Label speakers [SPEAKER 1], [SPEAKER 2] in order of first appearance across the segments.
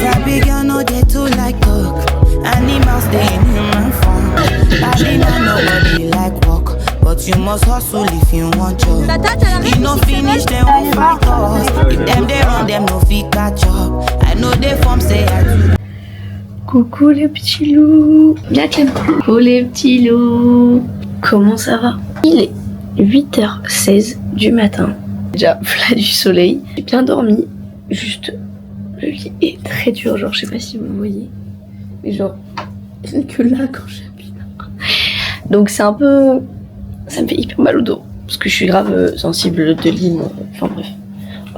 [SPEAKER 1] Sabi girl no dey too like talk. Animals dey in human form. Body na nobody like work, but you must hustle if you want job. If no finish, them won't fight us. If them they run, them no fit catch up. I know they form say I do.
[SPEAKER 2] Coucou les petits loups. Bien Clem. Coucou les petits loups. Comment ça va? Il est 8h16 du matin. Déjà plat du soleil. J'ai bien dormi. Juste, le lit est très dur. Genre, je sais pas si vous voyez. Mais genre, que là quand j'appuie là. Donc c'est un peu... Ça me fait hyper mal au dos. Parce que je suis grave sensible de lit. Enfin bref.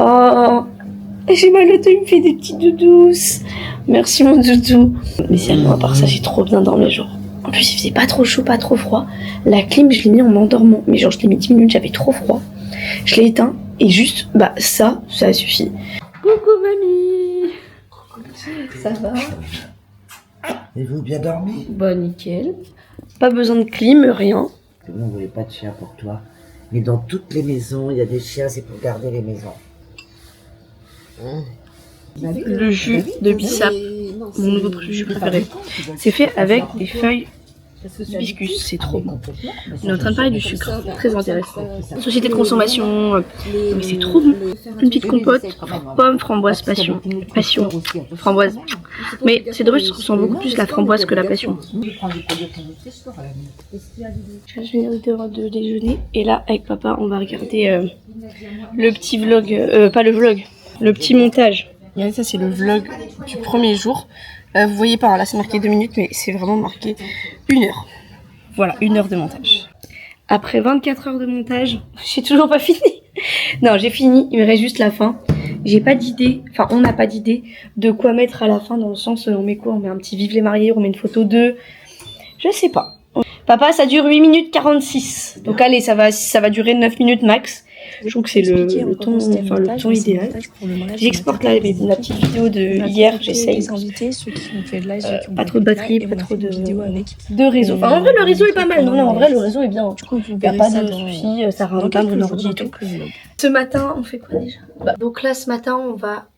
[SPEAKER 2] Oh, j'ai mal au dos, il me fait des petites doudous. Merci mon doudou. Mais sérieux, à part ça, j'ai trop bien dormi genre. En plus, il faisait pas trop chaud, pas trop froid. La clim, je l'ai mis en m'endormant. Mais genre, je l'ai mis 10 minutes, j'avais trop froid. Je l'ai éteint et juste, bah ça a suffi. Coucou mamie. Ça va?
[SPEAKER 3] Et vous, bien dormi?
[SPEAKER 2] Bah nickel. Pas besoin de clim, rien.
[SPEAKER 3] Nous, on voulait pas de chien pour toi. Mais dans toutes les maisons, il y a des chiens, c'est pour garder les maisons.
[SPEAKER 2] Le jus de bissap, mon nouveau jus préféré. C'est fait avec des feuilles d'hibiscus, c'est trop bon. On est en train de parler du sucre, très intéressant. Société de consommation, mais c'est trop bon. Une petite compote, pomme, framboise, passion, framboise. Mais c'est dommage parce qu'on sent beaucoup plus la framboise que la passion. Je viens de déjeuner et là avec papa on va regarder le petit vlog, pas le vlog, le petit montage. Regardez, ça c'est le vlog du premier jour. Vous voyez pas, là c'est marqué 2 minutes, mais c'est vraiment marqué 1 heure. Voilà, 1 heure de montage. Après 24 heures de montage, j'ai toujours pas fini. Non, j'ai fini, il me reste juste la fin. J'ai pas d'idée, enfin on n'a pas d'idée de quoi mettre à la fin, dans le sens on met quoi? On met un petit vive les mariés, on met une photo d'eux. Je sais pas. Papa, ça dure 8 minutes 46. Donc allez, ça va durer 9 minutes max. Je trouve que c'est le temps idéal. J'exporte la petite vidéo de hier, j'essaye. Pas trop de batterie, pas trop de réseau. Enfin, en vrai, le réseau est pas mal. Non, en vrai, le réseau est bien. Du coup, il n'y a pas de soucis, ça rend pas mon ordi et tout. Ce matin, on fait quoi déjà? Donc là, ce matin, on va...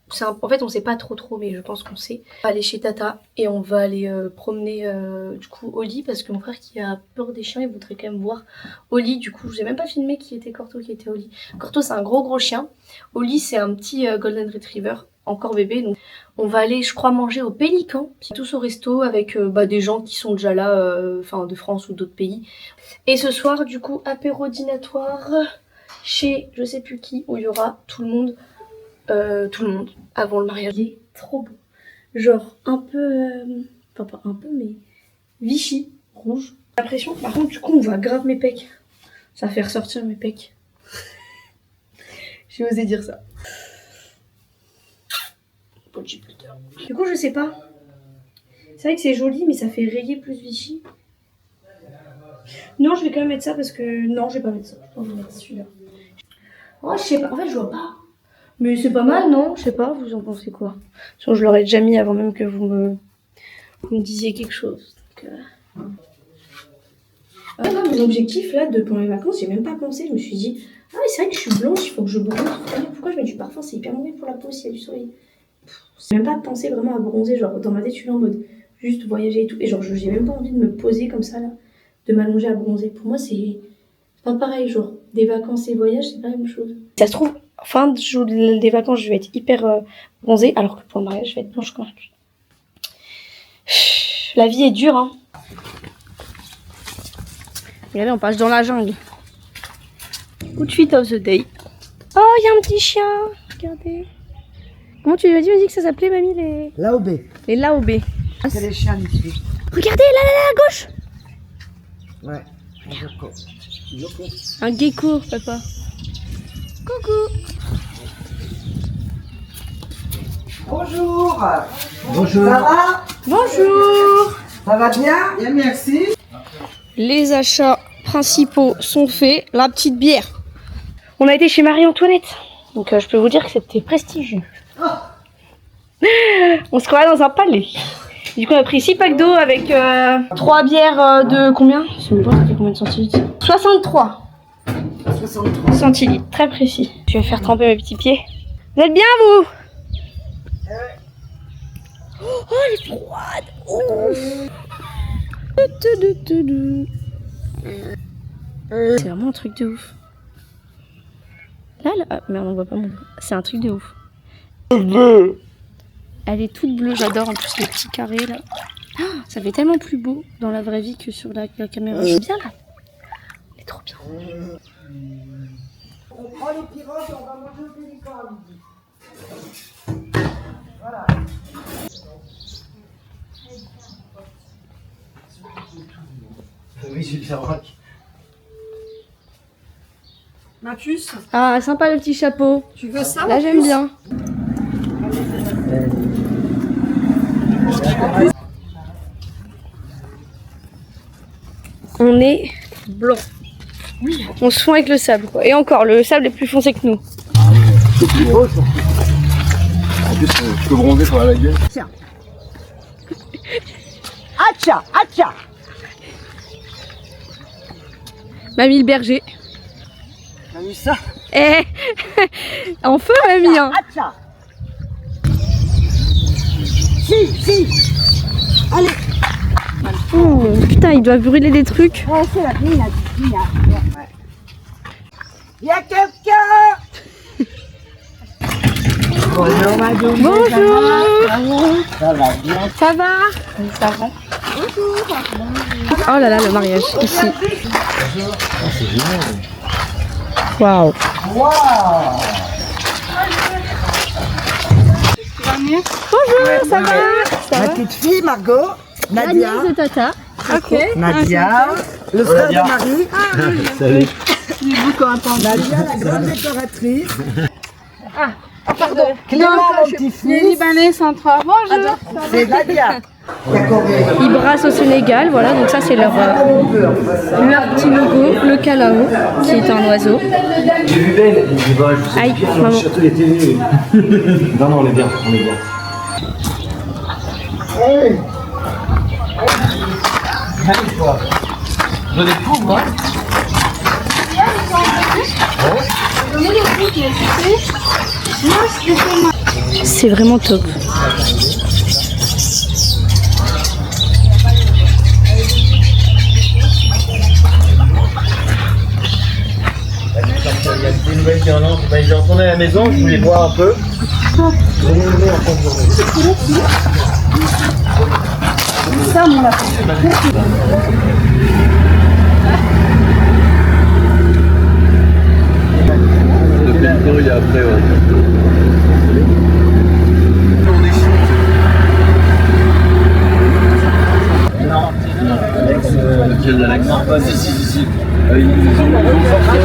[SPEAKER 2] En fait on sait pas trop mais je pense qu'on sait. On va aller chez Tata et on va aller promener du coup Oli, parce que mon frère qui a peur des chiens il voudrait quand même voir Oli. Du coup je vous ai même pas filmé qui était Corto, qui était Oli. Corto c'est un gros chien, Oli c'est un petit Golden Retriever encore bébé. Donc on va aller je crois manger au Pélican, tous au resto avec des gens qui sont déjà là, enfin de France ou d'autres pays. Et ce soir du coup apéro dînatoire chez je sais plus qui, où il y aura tout le monde avant le mariage. Il est trop beau, genre un peu enfin pas un peu mais Vichy rouge. J'ai l'impression par contre du coup on voit grave mes pecs, ça fait ressortir mes pecs. J'ai osé dire ça. Du coup je sais pas, c'est vrai que c'est joli mais ça fait rayer plus Vichy. Non je vais quand même mettre ça parce que non je vais pas mettre ça, je vais mettre celui-là. Oh je sais pas, en fait je vois pas. Mais c'est pas mal, non? Je sais pas, vous en pensez quoi? Sinon, je l'aurais déjà mis avant même que vous me disiez quelque chose. Donc, Ah non, mes objectifs là, pendant les vacances, j'ai même pas pensé. Je me suis dit, ah mais c'est vrai que je suis blanche, il faut que je bronze. Pourquoi je mets du parfum? C'est hyper mauvais pour la peau s'il y a du soleil. J'ai même pas pensé vraiment à bronzer, genre dans ma tête, je suis en mode juste voyager et tout. Et genre, j'ai même pas envie de me poser comme ça là, de m'allonger à bronzer. Pour moi, c'est pas pareil, genre des vacances et voyages, c'est pas la même chose. Ça se trouve, fin de jour des vacances, je vais être hyper bronzée, alors que pour le mariage, je vais être blanche quand même. La vie est dure, hein. Regardez, on passe dans la jungle. Outfit of the day. Oh, il y a un petit chien. Regardez. Comment tu lui as dit? Que ça s'appelait, mamie, les...
[SPEAKER 3] Laobé.
[SPEAKER 2] Les laobés.
[SPEAKER 3] C'est les chiens d'ici.
[SPEAKER 2] Regardez, là, à gauche.
[SPEAKER 3] Ouais, un gecko.
[SPEAKER 2] Un gecko, papa. Coucou.
[SPEAKER 3] Bonjour. Bonjour. Ça va?
[SPEAKER 2] Bonjour.
[SPEAKER 3] Ça va bien? Bien, merci.
[SPEAKER 2] Les achats principaux sont faits. La petite bière. On a été chez Marie-Antoinette. Donc je peux vous dire que c'était prestigieux. Oh. On se croirait dans un palais. Du coup on a pris 6 packs d'eau avec 3 bières de combien? Je sais même pas, ça fait combien de centilitres? 63 centilitres, très précis. Je vais faire tremper mes petits pieds. Vous êtes bien vous? Oh, elle est froide. C'est vraiment un truc de ouf. Là, ah, merde, on voit pas mon doigt. C'est un truc de ouf. Elle est toute bleue, j'adore en plus les petits carrés là. Ah, ça fait tellement plus beau dans la vraie vie que sur la caméra. Je suis bien là. Elle est trop bien.
[SPEAKER 3] On prend les pirogues et on va manger au pélican à midi. Voilà. Oui, Jules Ferroc.
[SPEAKER 4] Ma puce,
[SPEAKER 2] Ah, sympa le petit chapeau.
[SPEAKER 4] tu veux ça?
[SPEAKER 2] Là, j'aime bien. On est blanc. Oui. On se fond avec le sable, quoi. Et encore, le sable est plus foncé que nous.
[SPEAKER 5] C'est plus beau, ça. En plus, je peux bronzer sur la gueule.
[SPEAKER 3] Tiens. Atcha, atcha.
[SPEAKER 2] Mamie le berger.
[SPEAKER 3] T'as vu ça?
[SPEAKER 2] Eh en feu, mamie, hein.
[SPEAKER 3] Atcha. Si. Allez.
[SPEAKER 2] Oh, putain, il doit brûler des trucs.
[SPEAKER 3] Oh, c'est la vie, la vie. Ouais. Il y a quelqu'un. Bonjour, madame.
[SPEAKER 2] Bonjour.
[SPEAKER 3] Ça va bien.
[SPEAKER 2] Ça va? Ça va. Oh là là, le mariage, ici.
[SPEAKER 5] C'est génial.
[SPEAKER 2] Waouh.
[SPEAKER 3] Waouh.
[SPEAKER 2] Bonjour, ça va?
[SPEAKER 3] Ma petite fille, Margot.
[SPEAKER 2] La
[SPEAKER 3] Nadia.
[SPEAKER 2] nièce de Tata.
[SPEAKER 4] Ok.
[SPEAKER 3] Nadia. Le frère de Marie.
[SPEAKER 5] Salut.
[SPEAKER 3] Nadia, la grande décoratrice.
[SPEAKER 4] Pardon.
[SPEAKER 3] Clément, mon
[SPEAKER 4] Les
[SPEAKER 3] petit-fils.
[SPEAKER 4] Libanais sont trois. Bonjour.
[SPEAKER 3] C'est Nadia.
[SPEAKER 2] Ils brassent au Sénégal, voilà, donc ça c'est leur petit logo, le calao, qui est un oiseau.
[SPEAKER 5] J'ai vu Ben, il dit bah, je sais
[SPEAKER 2] Aïe,
[SPEAKER 5] bien,
[SPEAKER 2] maman.
[SPEAKER 5] le château était né. Non, non, on est bien, on est bien. Allez, toi. Vous avez le pauvre, hein?
[SPEAKER 2] C'est vraiment top.
[SPEAKER 5] Il y a des nouvelles qui en ont. J'ai retourné à la maison, je voulais voir un peu. Je vais me en fin de journée.
[SPEAKER 4] Ça, mon lapin.
[SPEAKER 5] Le pélican, il est après, ouais. Non, Alex, lequel d'Alex? Non, pas si. Ils ont forcé.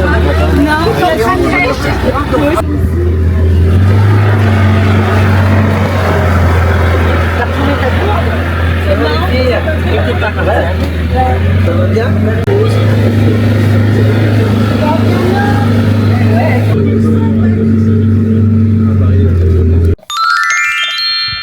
[SPEAKER 3] Ça va bien?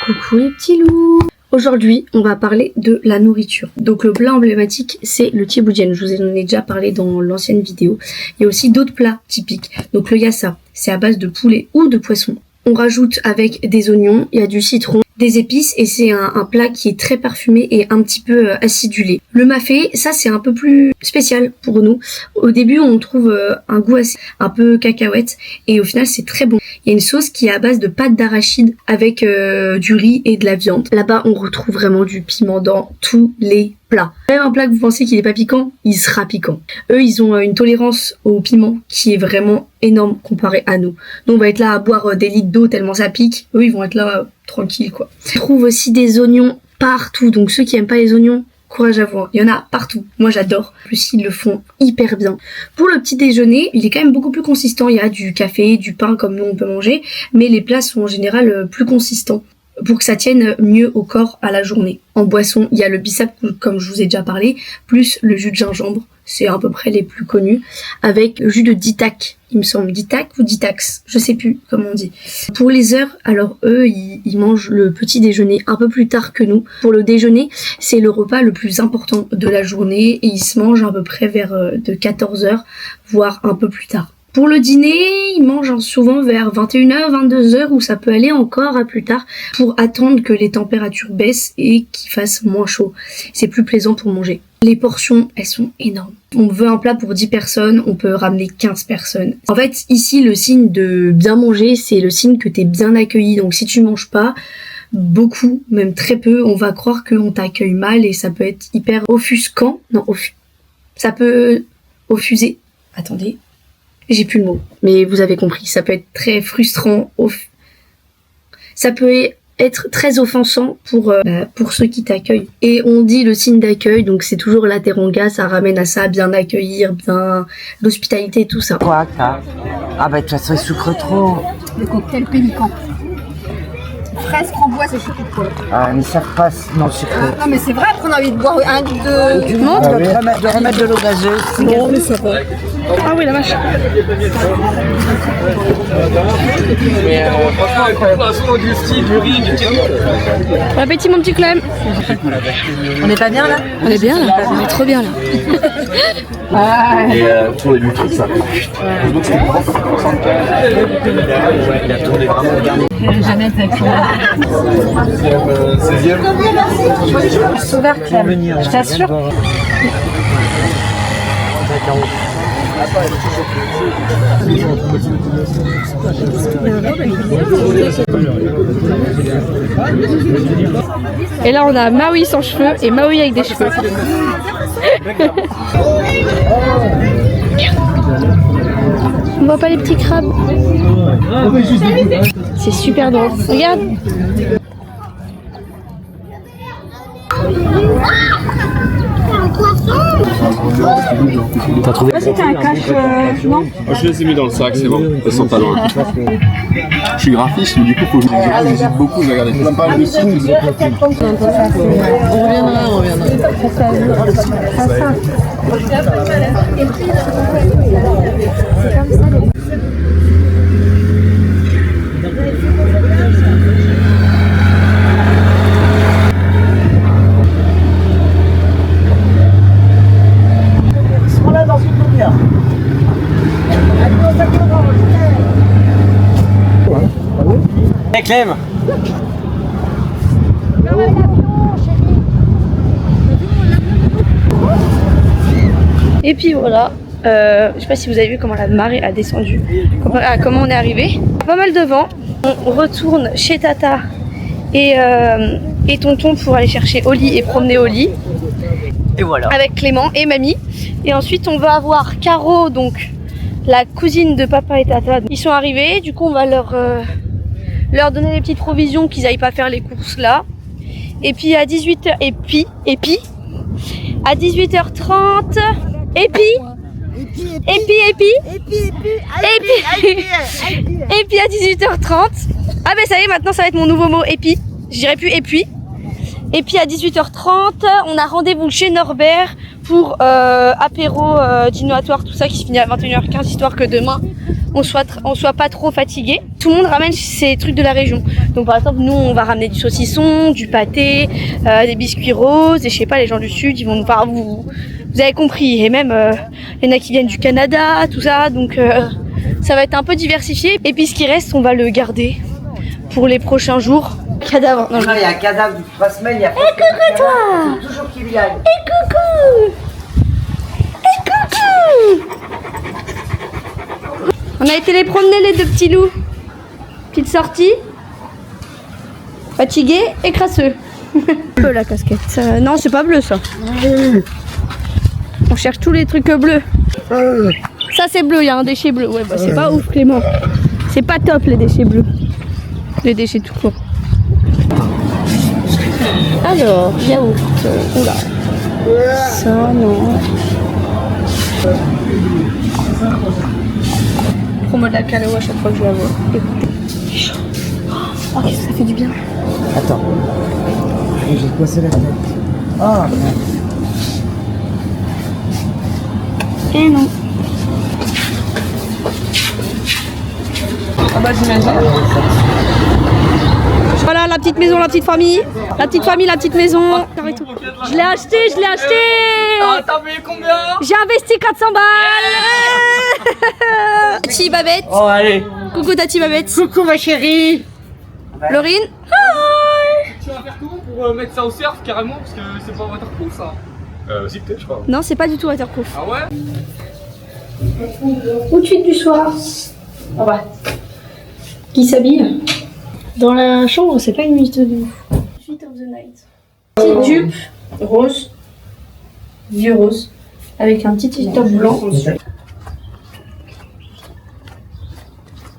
[SPEAKER 2] Coucou les petits loups. Aujourd'hui, on va parler de la nourriture. Donc le plat emblématique, c'est le tchiboudienne. Je vous en ai déjà parlé dans l'ancienne vidéo. Il y a aussi d'autres plats typiques. Donc le yassa, c'est à base de poulet ou de poisson. On rajoute avec des oignons, il y a du citron, des épices et c'est un plat qui est très parfumé et un petit peu acidulé. Le mafé, ça c'est un peu plus spécial pour nous. Au début, on trouve un goût assez, un peu cacahuète et au final c'est très bon. Il y a une sauce qui est à base de pâte d'arachide avec du riz et de la viande. Là-bas, on retrouve vraiment du piment dans tous les plats. Même un plat que vous pensez qu'il est pas piquant, il sera piquant. Eux, ils ont une tolérance au piment qui est vraiment énorme comparé à nous. Nous, on va être là à boire des litres d'eau tellement ça pique. Eux, ils vont être là tranquilles, quoi. On trouve aussi des oignons partout. Donc, ceux qui aiment pas les oignons, courage à vous. Il y en a partout. Moi, j'adore. En plus, ils le font hyper bien. Pour le petit déjeuner, il est quand même beaucoup plus consistant. Il y a du café, du pain comme nous, on peut manger. Mais les plats sont en général plus consistants pour que ça tienne mieux au corps à la journée. En boisson, il y a le bissap, comme je vous ai déjà parlé, plus le jus de gingembre. C'est à peu près les plus connus. Avec le jus de Ditak, il me semble. Ditak ou Ditax, je sais plus comment on dit. Pour les heures, alors eux, ils mangent le petit déjeuner un peu plus tard que nous. Pour le déjeuner, c'est le repas le plus important de la journée et ils se mangent à peu près vers de 14h, voire un peu plus tard. Pour le dîner, ils mangent souvent vers 21h, 22h ou ça peut aller encore à plus tard pour attendre que les températures baissent et qu'il fasse moins chaud. C'est plus plaisant pour manger. Les portions, elles sont énormes. On veut un plat pour 10 personnes, on peut ramener 15 personnes. En fait, ici, le signe de bien manger, c'est le signe que t'es bien accueilli. Donc si tu manges pas beaucoup, même très peu, on va croire qu'on t'accueille mal et ça peut être hyper offusquant. Non, ça peut offuser. Attendez. J'ai plus le mot, mais vous avez compris, ça peut être très frustrant, ça peut être très offensant pour ceux qui t'accueillent. Et on dit le signe d'accueil, donc c'est toujours la teranga, ça ramène à ça, bien accueillir, bien l'hospitalité et tout ça.
[SPEAKER 3] Quoi, ça? Ah bah de toute façon, il sucre trop.
[SPEAKER 4] Le cocktail pélican. Fraise, framboise et chocolat.
[SPEAKER 3] Ah, mais ça passe, non, sucré.
[SPEAKER 4] Non mais c'est vrai, après on a envie de boire un, deux...
[SPEAKER 3] Tu demandes de remettre de l'eau gazeuse.
[SPEAKER 2] Non, mais ça va. Ah oui, la vache.
[SPEAKER 5] Mais franchement, incroyable. Du style, du riz, du
[SPEAKER 2] Bon appétit mon petit Clem.
[SPEAKER 3] On n'est pas bien là?
[SPEAKER 2] On est bien là, on est trop bien là.
[SPEAKER 5] Et pour les luttes, ça. Il a tourné vraiment bien.
[SPEAKER 4] Jeannette avec son...
[SPEAKER 5] 16e.
[SPEAKER 4] Sauveur Clem, je t'assure.
[SPEAKER 2] Et là on a Maui sans cheveux et Maui avec des cheveux. On voit pas les petits crabes. C'est super drôle. Regarde.
[SPEAKER 5] T'as trouvé?
[SPEAKER 4] C'était un cache, non?
[SPEAKER 6] Moi, je les ai mis dans le sac, c'est bon, elles sont pas loin. Je suis graphiste, mais du coup, faut que je visite beaucoup, je regarde plein de pages de signes.
[SPEAKER 4] On reviendra.
[SPEAKER 5] Hey Clem!
[SPEAKER 2] Et puis voilà, je sais pas si vous avez vu comment la marée a descendu, comment on est arrivé. Pas mal de vent, on retourne chez Tata et Tonton pour aller chercher Oli et promener Oli.
[SPEAKER 3] Et voilà.
[SPEAKER 2] Avec Clément et Mamie. Et ensuite on va avoir Caro, donc la cousine de papa et Tata. Ils sont arrivés, du coup on va leur donner des petites provisions, qu'ils aillent pas faire les courses là. Et puis à 18h, et puis à 18h30, et puis à 18h30, ah ben ça y est, maintenant ça va être mon nouveau mot, épi. Je dirais plus et puis à 18h30, on a rendez-vous chez Norbert pour apéro, dînatoire, tout ça qui se finit à 21h15, histoire que demain on soit pas trop fatigué. Tout le monde ramène ses trucs de la région. Donc par exemple, nous on va ramener du saucisson, du pâté, des biscuits roses, et je sais pas, les gens du sud ils vont nous parler, vous avez compris, et même il y en a qui viennent du Canada, tout ça, donc ça va être un peu diversifié. Et puis ce qui reste, on va le garder pour les prochains jours. Cadavre. Non,
[SPEAKER 3] Il y a un cadavre de 3 semaines, il y a pas
[SPEAKER 2] coucou toi.
[SPEAKER 3] faut toujours qu'il y aille.
[SPEAKER 2] Et coucou. On a été les promener les deux petits loups. Petite sortie. Fatigué et crasseux. Bleu la casquette. Non, c'est pas bleu ça. On cherche tous les trucs bleus. Ça c'est bleu, il y a un déchet bleu. Ouais, bah c'est pas ouf Clément. C'est pas top les déchets bleus. Les déchets tout court. Alors, yaourt. Oula. Ça non. Promo de la calao à chaque fois que je la vois. Écoutez. Oh, qu'est-ce que ça fait du bien.
[SPEAKER 3] Attends. J'ai coincé la tête. Ah.
[SPEAKER 2] Et non.
[SPEAKER 4] Ah bah j'imagine.
[SPEAKER 2] Voilà la petite maison, la petite famille. La petite famille, la petite maison. Je l'ai acheté, je l'ai acheté.
[SPEAKER 7] Ah, t'as payé combien?
[SPEAKER 2] J'ai investi 400 balles. Tati Babette.
[SPEAKER 7] Oh, allez.
[SPEAKER 2] Coucou Tati Babette.
[SPEAKER 7] Coucou ma chérie.
[SPEAKER 2] Laurine.
[SPEAKER 7] Tu vas faire comment pour mettre ça au surf carrément? Parce que c'est pas waterproof ça.
[SPEAKER 6] Si, peut-être, je crois.
[SPEAKER 2] Non, c'est pas du tout waterproof.
[SPEAKER 7] Ah ouais?
[SPEAKER 2] Outfit du soir. Ah ouais. Qui s'habille dans la chambre, c'est pas une nuit de ouf. Outfit of the night. Petite jupe rose, vieux rose, avec un petit top blanc.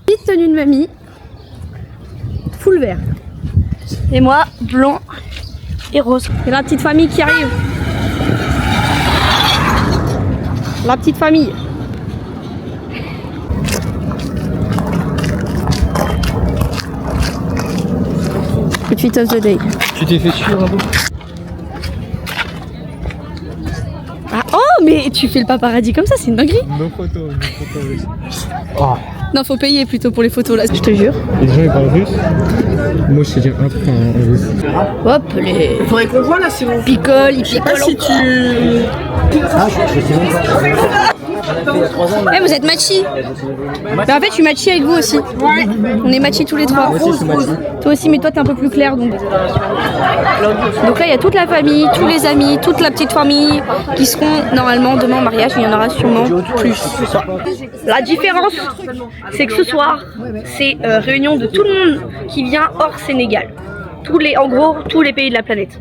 [SPEAKER 2] Petite tenue de mamie, full vert. Et moi, blanc et rose. Et la petite famille qui arrive. La petite famille. Outfit of the day.
[SPEAKER 7] Tu t'es fait chier là-bas?
[SPEAKER 2] Ah oh mais tu fais le paparazzi comme ça, c'est une dinguerie.
[SPEAKER 7] Nos photos, oui.
[SPEAKER 2] Non, faut payer plutôt pour les photos là, je te jure.
[SPEAKER 7] Les gens ils parlent russe. Moi je sais dire un truc en russe.
[SPEAKER 2] Hop, les
[SPEAKER 7] Faudrait qu'on voit là, c'est bon.
[SPEAKER 2] picoles, ils picolent.
[SPEAKER 7] Si tu...
[SPEAKER 2] Ouais, vous êtes matchis. Bah, en fait, je suis matchie avec vous aussi. On est matchis tous les trois. Toi aussi, mais toi, t'es un peu plus clair. Donc là, il y a toute la famille, tous les amis, toute la petite famille qui seront normalement demain au mariage. Il y en aura sûrement plus. La différence, c'est que ce soir, c'est réunion de tout le monde qui vient hors Sénégal. En gros, tous les pays de la planète.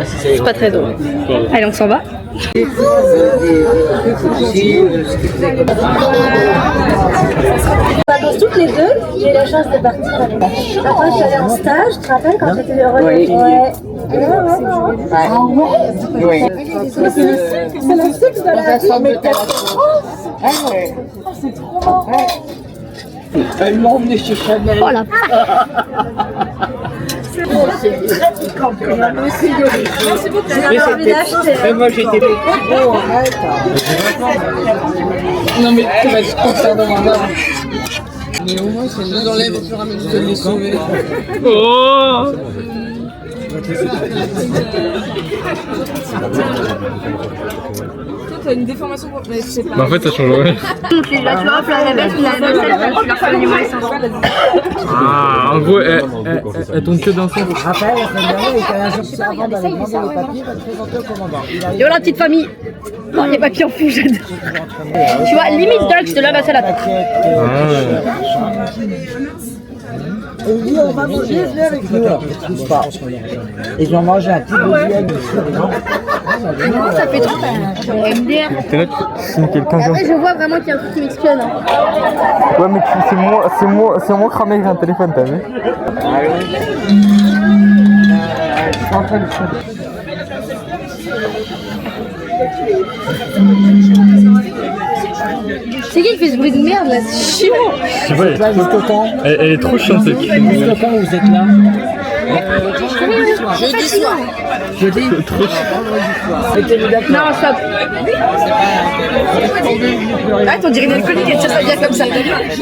[SPEAKER 2] C'est pas très drôle. Allez, on s'en va.
[SPEAKER 8] Dans toutes les deux, j'ai eu la chance de partir à l'époque. Après, je suis allée en stage, tu te rappelles quand j'étais heureux? Ouais.
[SPEAKER 3] Oui.
[SPEAKER 8] C'est le cycle de la vie. C'est trop marrant.
[SPEAKER 7] Elle m'a emmené chez Chanel.
[SPEAKER 2] Oh la
[SPEAKER 8] C'est très piquant. Merci beaucoup. J'ai envie d'acheter.
[SPEAKER 7] Moi j'étais beau. Non mais tu vas être content de mon âme. Mais au moins c'est nous enlève au fur et à mesure de les sauver. Oh!
[SPEAKER 4] T'as une déformation pour... Mais c'est pas...
[SPEAKER 6] Bah en fait ça change rien.
[SPEAKER 2] Là, tu vois, la bête, il a le sel, tu leur fais l'animal essentiel.
[SPEAKER 6] Ah, en gros, elle tourne que d'un sens.
[SPEAKER 3] Raphaël, la semaine dernière, il était allé à un servant d'aller demander les papiers pour te présenter au commandant.
[SPEAKER 2] Et voilà, petite famille. Oh, les papiers en fou, j'adore. Tu vois, limite Doug, je te lave la salade.
[SPEAKER 3] Et il dit, on va manger, venez avec nous. Je trouve pas. Et je vais manger un petit bout de viande aussi.
[SPEAKER 2] Ça fait trop. MDR.
[SPEAKER 6] T'es là, tu signes quelqu'un comme
[SPEAKER 2] Après, je vois vraiment qu'il y a un truc qui m'espionne. Hein.
[SPEAKER 6] Ouais, mais c'est moi cramé avec un téléphone, t'as vu?
[SPEAKER 2] C'est qui fait ce bruit de merde là? C'est chiant.
[SPEAKER 6] Je sais pas, elle est trop chiante cette fille.
[SPEAKER 3] Jusqu'à quand vous êtes là?
[SPEAKER 8] Jeudi soir.
[SPEAKER 3] Jeudi?
[SPEAKER 6] Trop chiant.
[SPEAKER 2] Non, stop. Arrête, on dirait une alcoolique, ça vient comme ça.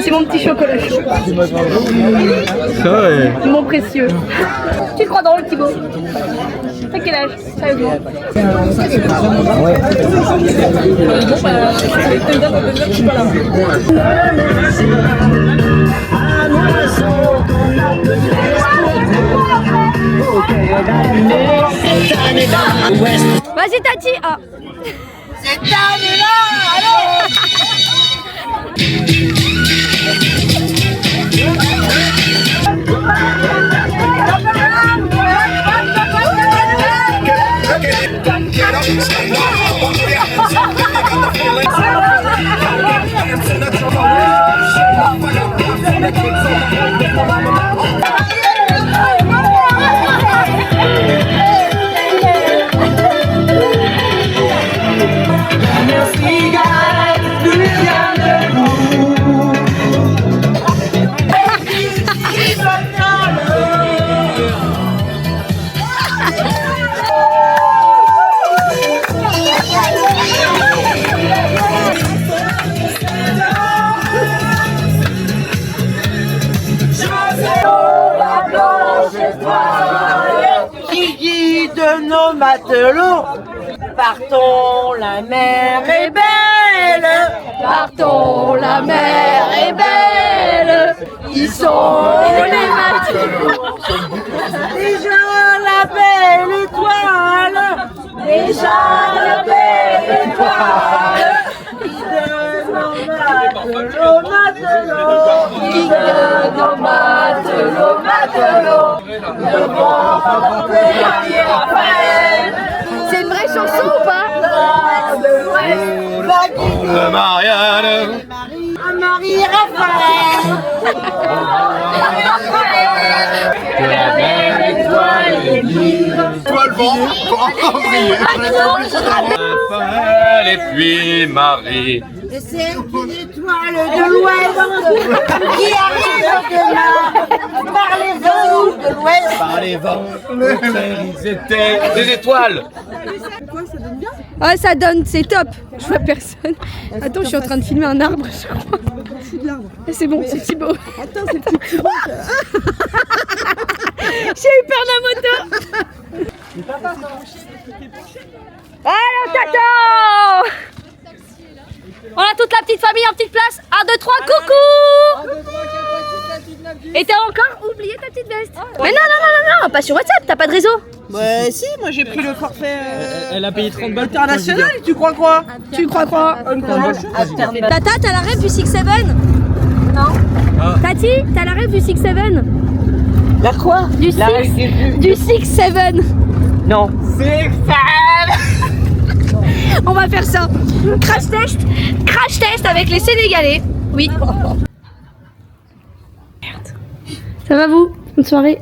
[SPEAKER 2] C'est mon petit chocolat chaud.
[SPEAKER 6] Ça ouais.
[SPEAKER 2] Mon précieux. Tu te crois drôle, Thibaut? T'as quel âge? Sérieusement? Vas-y, Tati. Ah.
[SPEAKER 8] Cette année-là, allez.
[SPEAKER 1] Merci, guys.
[SPEAKER 3] de nos matelots. Partons, la mer est belle.
[SPEAKER 2] Partons, la mer est belle. Ils sont les matelots.
[SPEAKER 3] Déjà la belle étoile. Déjà la belle étoile. Matelot, matelot,
[SPEAKER 2] Qui de nos matelots, matelots.
[SPEAKER 3] le vent fait Marie-Raphaël.
[SPEAKER 2] C'est une vraie chanson ou pas?
[SPEAKER 6] Le Marianne.
[SPEAKER 3] Marie-Raphaël.
[SPEAKER 6] Que la belle étoile est vive. Toi le vent, pour encore briller. Raphaël et puis Marie.
[SPEAKER 3] Et c'est une étoile de l'Ouest qui arrive demain par les vents de l'Ouest.
[SPEAKER 6] Par les vents, ils étaient des étoiles.
[SPEAKER 2] Ah, ça donne, c'est top. Je vois personne. Attends, je suis en train de filmer un arbre, je crois. C'est bon, c'est Thibaut. Attends, c'est Thibaut. J'ai eu peur de la moto. Allez, on t'attend. On a toute la petite famille en petite place. 1, 2, 3, coucou. Et t'as encore oublié ta petite veste. Mais non, pas sur WhatsApp, t'as pas de réseau.
[SPEAKER 3] Ouais, si, moi j'ai pris le forfait. Elle a payé 30 balles international, tu crois quoi?
[SPEAKER 2] Tu crois quoi? Tata, t'as la rêve du 6-7? Non. Tati, t'as la rêve du 6-7?
[SPEAKER 3] La quoi?
[SPEAKER 2] Du 6-7.
[SPEAKER 3] Non.
[SPEAKER 2] On va faire ça. Crash test avec les Sénégalais. Oui. Merde. Ça va vous? Bonne soirée.